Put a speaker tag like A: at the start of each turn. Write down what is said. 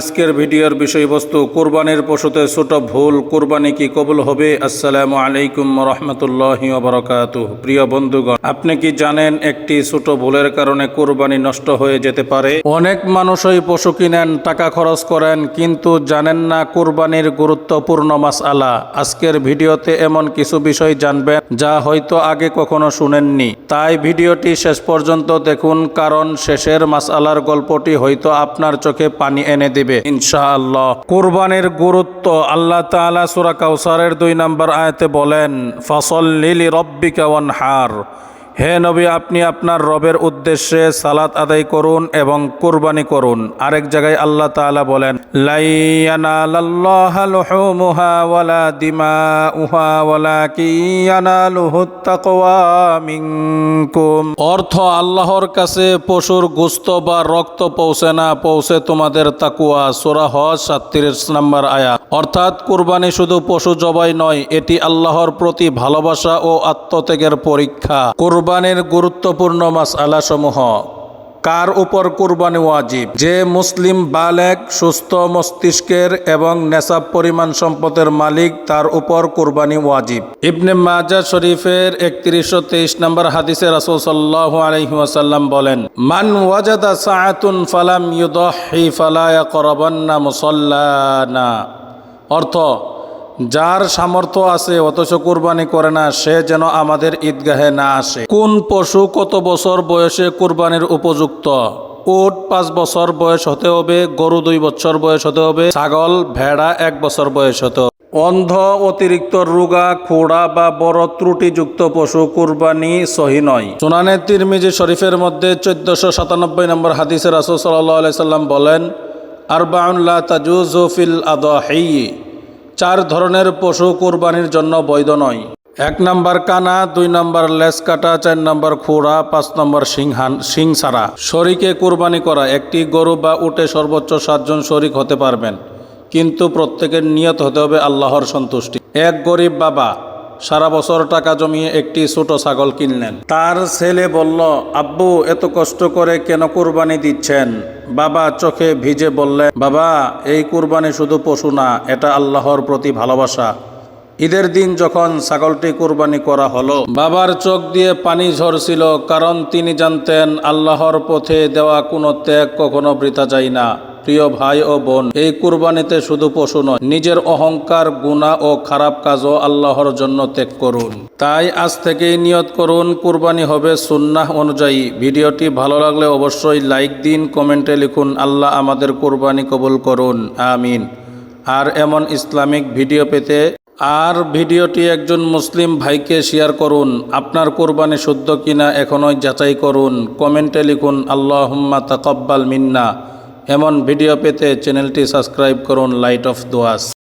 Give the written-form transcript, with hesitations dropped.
A: আজকের ভিডিওর বিষয়বস্তু কুরবানির পশুতে ছোট ভুল কুরবানি কি কবুল হবে। আসসালামু আলাইকুম রহমতুল্লাহি ওয়া বারাকাতুহু। প্রিয় বন্ধুগণ, আপনি কি জানেন একটি ছোট ভুলের কারণে কুরবানি নষ্ট হয়ে যেতে পারে। অনেক মানুষই পশু কিনেন, টাকা খরচ করেন, কিন্তু জানেন না কুরবানির গুরুত্বপূর্ণ মাসআলা। আজকের ভিডিওতে এমন কিছু বিষয় জানবেন যা হয়তো আগে কখনো শুনেননি, তাই ভিডিওটি শেষ পর্যন্ত দেখুন, কারণ শেষের মাসআলার গল্পটি হয়তো আপনার চোখে পানি এনে দেবে ইনশাআল্লাহ। কুরবানির গুরুত্ব আল্লাহ তাআলা সূরা কাউসারের 2 নম্বর আয়াতে বলেন, ফাসল্লি লিরাব্বিকা ওয়ানহার। হে নবী, আপনি আপনার রবের উদ্দেশ্যে সালাত আদায় করুন এবং কুরবানি করুন। আরেক জায়গায় আল্লাহ তাআলা বলেন, লা ইয়ানালাল্লাহু লুহুমুহা ওয়ালা দিমাউহা ওয়ালাকিন ইয়ানালুহুত তাকওয়া মিনকুম। অর্থ, আল্লাহর কাছে পশুর গোশত বা রক্ত পৌঁছে না, পৌঁছে তোমাদের তাকওয়া। সূরা হজ 37 নম্বর আয়াত। অর্থাৎ কুরবানি শুধু পশু জবাই নয়, এটি আল্লাহর প্রতি ভালোবাসা ও আত্মত্যাগের পরীক্ষা। কুরবানির গুরুত্বপূর্ণ মাসআলা সমূহ। কার উপর কুরবানি ওয়াজিব? যে মুসলিম বালেগ, সুস্থ মস্তিষ্কের এবং নেসাব পরিমাণ সম্পদের মালিক, তার উপর কুরবানি ওয়াজিব। ইবনে মাজাহ শরীফের 3123 নম্বর হাদিসে রাসূল সাল্লাল্লাহু আলাইহি ওয়াসাল্লাম বলেন, মান ওয়াজাদা সাআতুন ফালাম ইউদাহি ফালা ইয়াকরাবান্না মুসাল্লানা। অর্থ, যার সামর্থ্য আছে অথচ কুরবানি করে না, সে যেন আমাদের ঈদগাহে না আসে। কোন পশু কত বছর বয়সে কুরবানির উপযুক্ত? উট 5 বছর বয়স হতে হবে, গরু 2 বছর বয়স হতে হবে, ছাগল ভেড়া 1 বছর বয়স হতে হবে। অন্ধ, অতিরিক্ত রোগা, খোড়া বা বড় ত্রুটিযুক্ত পশু কুরবানি সহি নয়। সুনানে তিরমিজি শরীফের মধ্যে 1497 নম্বর হাদিসে রাসূল সাল্লাল্লাহু আলাইহি সাল্লাম বলেন, আরবাউন লা তাজুজু ফিল আদাহি। 4 ধরনের পশু কুরবানির জন্য বৈধ নয়। 1 নম্বর কানা, 2 নম্বর লেজ কাটা, 4 নম্বর খোড়া, 5 নম্বর শিং ছাড়া। শরীকে কুরবানি করা। একটি গরু বা উটে সর্বোচ্চ 7 জন শরীক হতে পারবেন, কিন্তু প্রত্যেকের নিয়ত হতে হবে আল্লাহর সন্তুষ্টি। এক গরিব বাবা সারা বছর টাকা জমিয়ে একটি ছোট ছাগল কিনলেন। তার ছেলে বলল, আব্বু, এত কষ্ট করে কেন কুরবানি দিচ্ছেন? বাবা চোখে ভিজে বললেন, বাবা, এই কুরবানি শুধু পশু না, এটা আল্লাহর প্রতি ভালোবাসা। ঈদের দিন যখন ছাগলটি কুরবানি করা হলো, বাবার চোখ দিয়ে পানি ঝরছিল, কারণ তিনি জানতেন আল্লাহর পথে দেওয়া কোনো ত্যাগ কখনো বৃথা যায় না। প্রিয় ভাই ও বোন, এই কুরবানিতে শুধু পশু নয়, নিজের অহংকার, গুনাহ ও খারাপ কাজও আল্লাহর জন্য ত্যাগ করুন। তাই আজ থেকেই নিয়ত করুন, কুরবানি হবে সুন্নাহ অনুযায়ী। ভিডিওটি ভালো লাগলে অবশ্যই লাইক দিন, কমেন্টে লিখুন, আল্লাহ আমাদের কুরবানি কবুল করুন, আমিন। আর এমন ইসলামিক ভিডিও পেতে ভিডিওটি একজন মুসলিম ভাইকে শেয়ার করুন। আপনার কুরবানি শুদ্ধ কিনা এখনই যাচাই করুন। কমেন্টে লিখুন, আল্লাহুম্মা তাকাব্বাল মিন্না। এমন ভিডিও পেতে চ্যানেলটি সাবস্ক্রাইব করুন। লাইট অফ দোয়াস।